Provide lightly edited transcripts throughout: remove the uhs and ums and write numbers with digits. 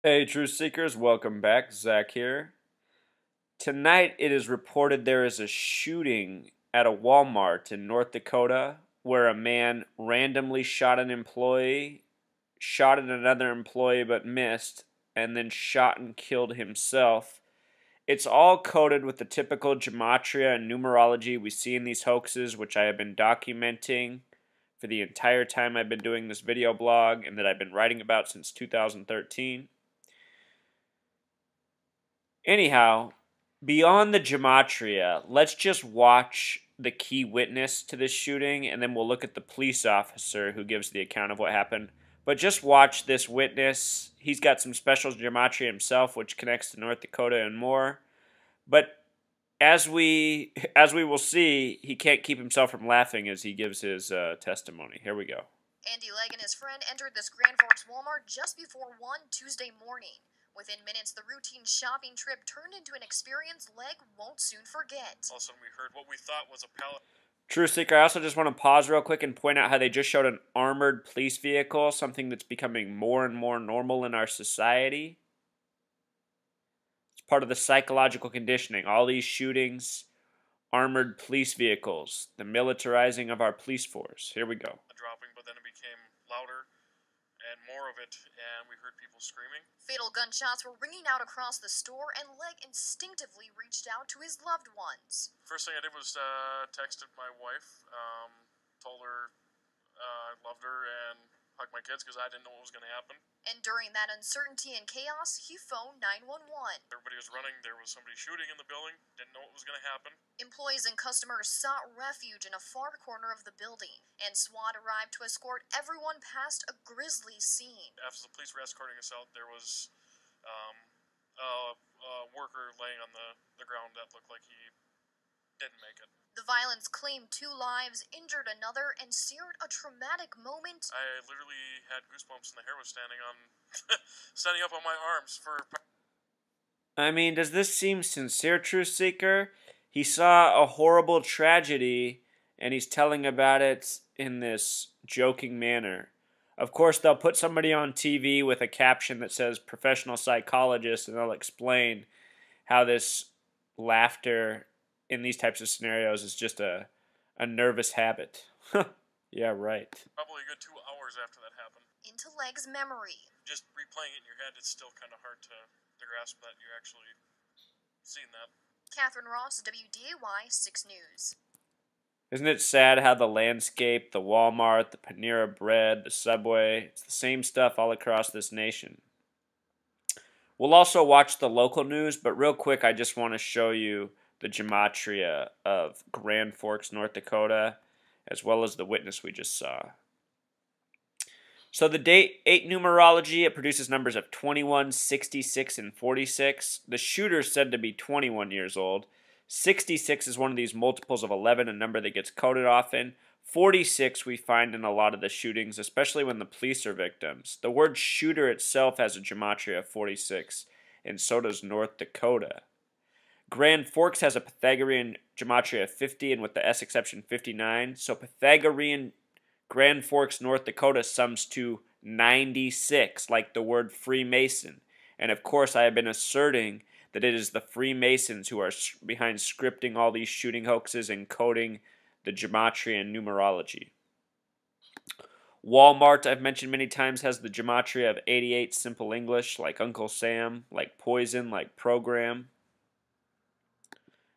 Hey, Truth Seekers, welcome back. Zach here. Tonight, it is reported there is a shooting at a Walmart in North Dakota where a man randomly shot an employee, shot at another employee but missed, and then shot and killed himself. It's all coded with the typical gematria and numerology we see in these hoaxes, which I have been documenting for the entire time I've been doing this video blog and that I've been writing about since 2013. Anyhow, beyond the gematria, let's just watch the key witness to this shooting, and then we'll look at the police officer who gives the account of what happened. But just watch this witness. He's got some special gematria himself, which connects to North Dakota and more. But as we will see, he can't keep himself from laughing as he gives his testimony. Here we go. Andy Legg and his friend entered this Grand Forks Walmart just before 1 Tuesday morning. Within minutes, the routine shopping trip turned into an experience Legg won't soon forget. All of a sudden, we heard what we thought was a pallet. True Seeker, I also just want to pause real quick and point out how they just showed an armored police vehicle, something that's becoming more and more normal in our society. It's part of the psychological conditioning. All these shootings, armored police vehicles, the militarizing of our police force. Here we go. Dropping, but then it became louder and more of it, and we heard people screaming. Fatal gunshots were ringing out across the store, and Legg instinctively reached out to his loved ones. First thing I did was texted my wife, told her I loved her, and hugged my kids because I didn't know what was going to happen. And during that uncertainty and chaos, he phoned 911. Everybody was running. There was somebody shooting in the building. Didn't know what was going to happen. Employees and customers sought refuge in a far corner of the building, and SWAT arrived to escort everyone past a grisly scene. After the police were escorting us out, there was a worker laying on the ground that looked like he didn't make it. The violence claimed 2 lives, injured another, and seared a traumatic moment. I literally had goosebumps and the hair was standing up on my arms for... I mean, does this seem sincere, Truth Seeker? He saw a horrible tragedy, and he's telling about it in this joking manner. Of course, they'll put somebody on TV with a caption that says professional psychologist, and they'll explain how this laughter in these types of scenarios is just a nervous habit. Yeah, right. Probably a good 2 hours after that happened. Into Legg's memory. Just replaying it in your head, it's still kind of hard to grasp that you're actually seeing that. Catherine Ross, WDAY 6 News. Isn't it sad how the landscape, the Walmart, the Panera Bread, the Subway, it's the same stuff all across this nation. We'll also watch the local news, but real quick, I just want to show you the gematria of Grand Forks, North Dakota, as well as the witness we just saw. So the date 8 numerology, it produces numbers of 21, 66, and 46. The shooter is said to be 21 years old. 66 is one of these multiples of 11, a number that gets coded often. 46 we find in a lot of the shootings, especially when the police are victims. The word shooter itself has a gematria of 46, and so does North Dakota. Grand Forks has a Pythagorean gematria of 50, and with the S exception 59. So Pythagorean Grand Forks, North Dakota sums to 96, like the word Freemason. And of course, I have been asserting that it is the Freemasons who are behind scripting all these shooting hoaxes and coding the gematria and numerology. Wal-Mart, I've mentioned many times, has the gematria of 88, simple English, like Uncle Sam, like poison, like program.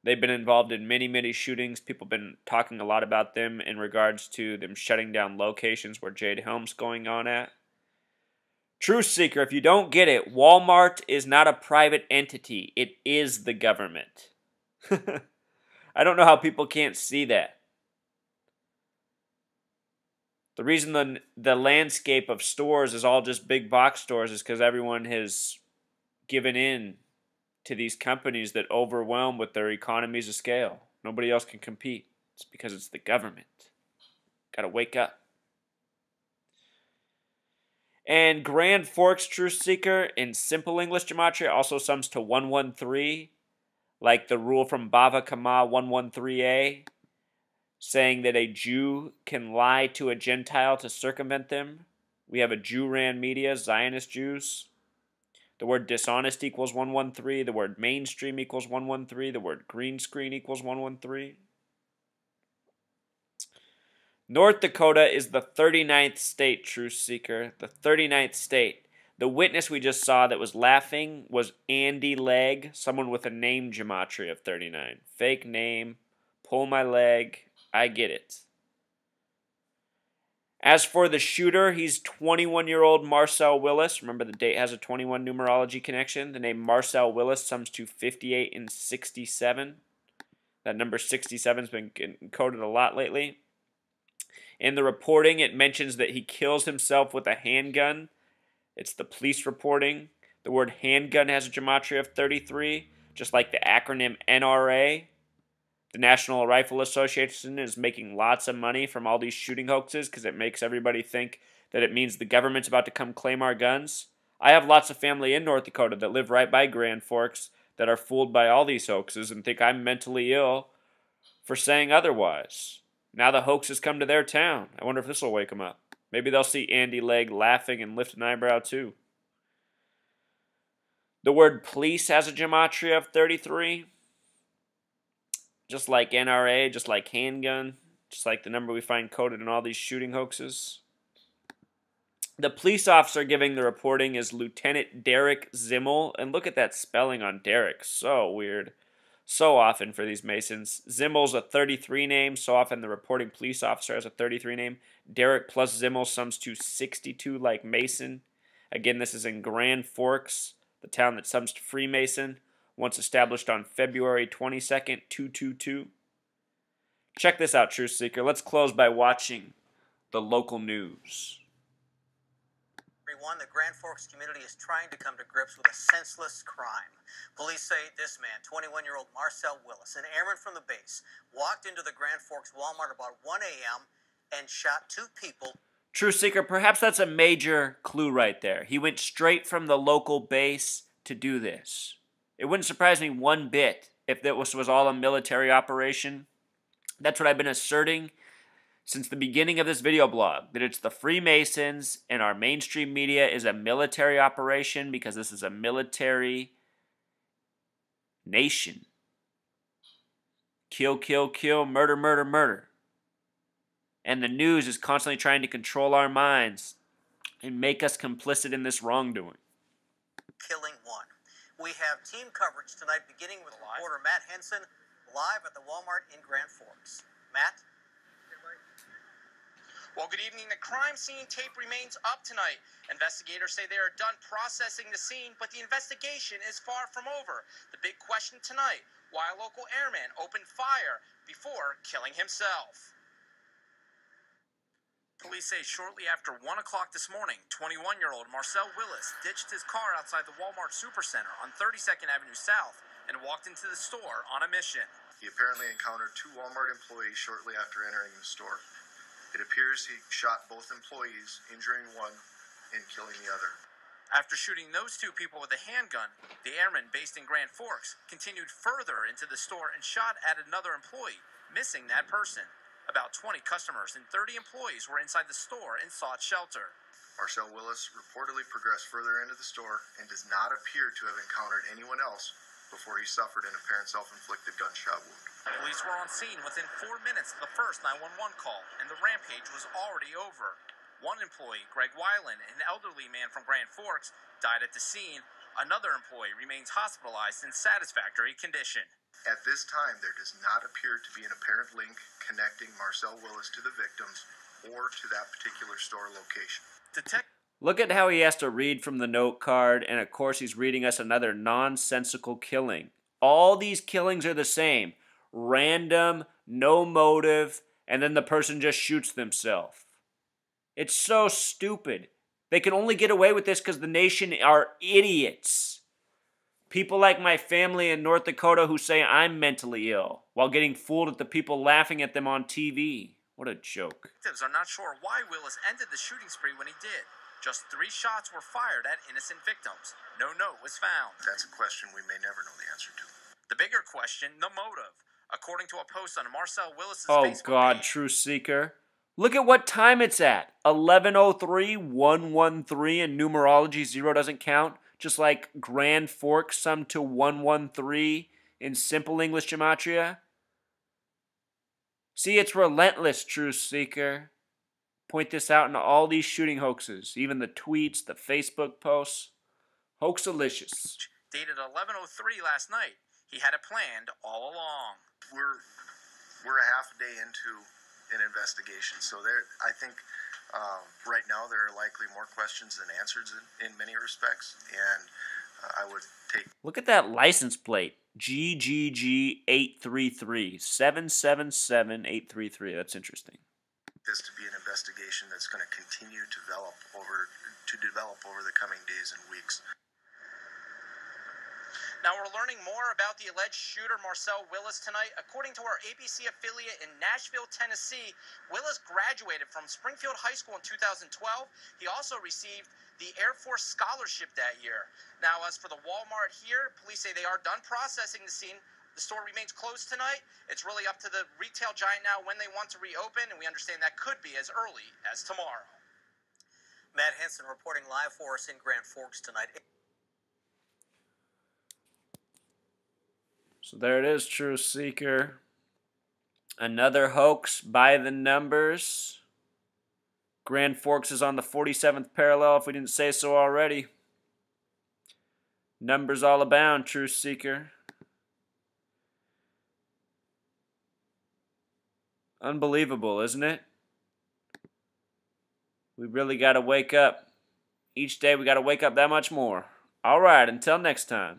They've been involved in many, many shootings. People have been talking a lot about them in regards to them shutting down locations where Jade Helm's going on at. Truth Seeker, if you don't get it, Walmart is not a private entity. It is the government. I don't know how people can't see that. The reason the landscape of stores is all just big box stores is because everyone has given in to these companies that overwhelm with their economies of scale. Nobody else can compete. It's because it's the government. Gotta wake up. And Grand Forks Truth Seeker in simple English gematria also sums to 113, like the rule from Bava Kama 113a, saying that a Jew can lie to a Gentile to circumvent them. We have a Jew-ran media, Zionist Jews. The word dishonest equals 113. The word mainstream equals 113. The word green screen equals 113. North Dakota is the 39th state, Truth Seeker. The 39th state. The witness we just saw that was laughing was Andy Legg, someone with a name gematria of 39. Fake name, pull my leg, I get it. As for the shooter, he's 21-year-old Marcel Willis. Remember, the date has a 21 numerology connection. The name Marcel Willis sums to 58 and 67. That number 67 has been coded a lot lately. In the reporting, it mentions that he kills himself with a handgun. It's the police reporting. The word handgun has a gematria of 33, just like the acronym NRA. The National Rifle Association is making lots of money from all these shooting hoaxes because it makes everybody think that it means the government's about to come claim our guns. I have lots of family in North Dakota that live right by Grand Forks that are fooled by all these hoaxes and think I'm mentally ill for saying otherwise. Now the hoax has come to their town. I wonder if this will wake them up. Maybe they'll see Andy Legg laughing and lift an eyebrow too. The word police has a gematria of 33. Just like NRA, just like handgun, just like the number we find coded in all these shooting hoaxes. The police officer giving the reporting is Lieutenant Derek Zimmel. And look at that spelling on Derek. So weird. So often for these Masons. Zimmel's a 33 name. So often the reporting police officer has a 33 name. Derek plus Zimmel sums to 62 like Mason. Again, this is in Grand Forks, the town that sums to Freemason. Once established on February 22nd, 222. Check this out, Truth Seeker. Let's close by watching the local news. The Grand Forks community is trying to come to grips with a senseless crime. Police say this man, 21-year-old Marcel Willis, an airman from the base, walked into the Grand Forks Wal-Mart about 1 a.m. and shot 2 people. Truth Seeker, perhaps that's a major clue right there. He went straight from the local base to do this. It wouldn't surprise me one bit if this was all a military operation. That's what I've been asserting since the beginning of this video blog, that it's the Freemasons and our mainstream media is a military operation because this is a military nation. Kill, kill, kill, murder, murder, murder. And the news is constantly trying to control our minds and make us complicit in this wrongdoing. Killing 1. We have team coverage tonight, beginning with reporter Matt Henson, live at the Wal-Mart in Grand Forks. Matt? Well, good evening. The crime scene tape remains up tonight. Investigators say they are done processing the scene, but the investigation is far from over. The big question tonight, why a local airman opened fire before killing himself. Police say shortly after 1 o'clock this morning, 21-year-old Marcel Willis ditched his car outside the Wal-Mart Supercenter on 32nd Avenue South and walked into the store on a mission. He apparently encountered 2 Wal-Mart employees shortly after entering the store. It appears he shot both employees, injuring one and killing the other. After shooting those 2 people with a handgun, the airman based in Grand Forks continued further into the store and shot at another employee, missing that person. About 20 customers and 30 employees were inside the store and sought shelter. Marcel Willis reportedly progressed further into the store and does not appear to have encountered anyone else before he suffered an apparent self-inflicted gunshot wound. Police were on scene within 4 minutes of the first 911 call, and the rampage was already over. One employee, Greg Weiland, an elderly man from Grand Forks, died at the scene. Another employee remains hospitalized in satisfactory condition. At this time, there does not appear to be an apparent link connecting Marcel Willis to the victims or to that particular store location. Look at how he has to read from the note card, and of course he's reading us another nonsensical killing. All these killings are the same. Random, no motive, and then the person just shoots themselves. It's so stupid. They can only get away with this because the nation are idiots. People like my family in North Dakota who say I'm mentally ill while getting fooled at the people laughing at them on TV. What a joke. Detectives are not sure why Willis ended the shooting spree when he did. Just 3 shots were fired at innocent victims. No note was found. That's a question we may never know the answer to. The bigger question, the motive. According to a post on Marcel Willis's Oh Facebook God, page, Truth Seeker. Look at what time it's at. 11:03, 113, and numerology 0 doesn't count. just like Grand Forks summed to 113 in simple English gematria? See, it's relentless, truth seeker. Point this out in all these shooting hoaxes, even the tweets, the Facebook posts. Hoaxalicious. Dated 11:03 last night. He had it planned all along. We're a half a day into an investigation, so I think right now there are likely more questions than answers in many respects, and I would take. Look at that license plate. GGG 833 777 833. That's interesting. This to be an investigation that's going to continue to develop over the coming days and weeks. Now we're learning more about the alleged shooter Marcel Willis tonight. According to our ABC affiliate in Nashville, Tennessee, Willis graduated from Springfield High School in 2012. He also received the Air Force Scholarship that year. Now, as for the Wal-Mart here, police say they are done processing the scene. The store remains closed tonight. It's really up to the retail giant now when they want to reopen, and we understand that could be as early as tomorrow. Matt Henson reporting live for us in Grand Forks tonight. So there it is, Truth Seeker. Another hoax by the numbers. Grand Forks is on the 47th parallel, if we didn't say so already. Numbers all abound, Truth Seeker. Unbelievable, isn't it? We really got to wake up. Each day we got to wake up that much more. All right, until next time.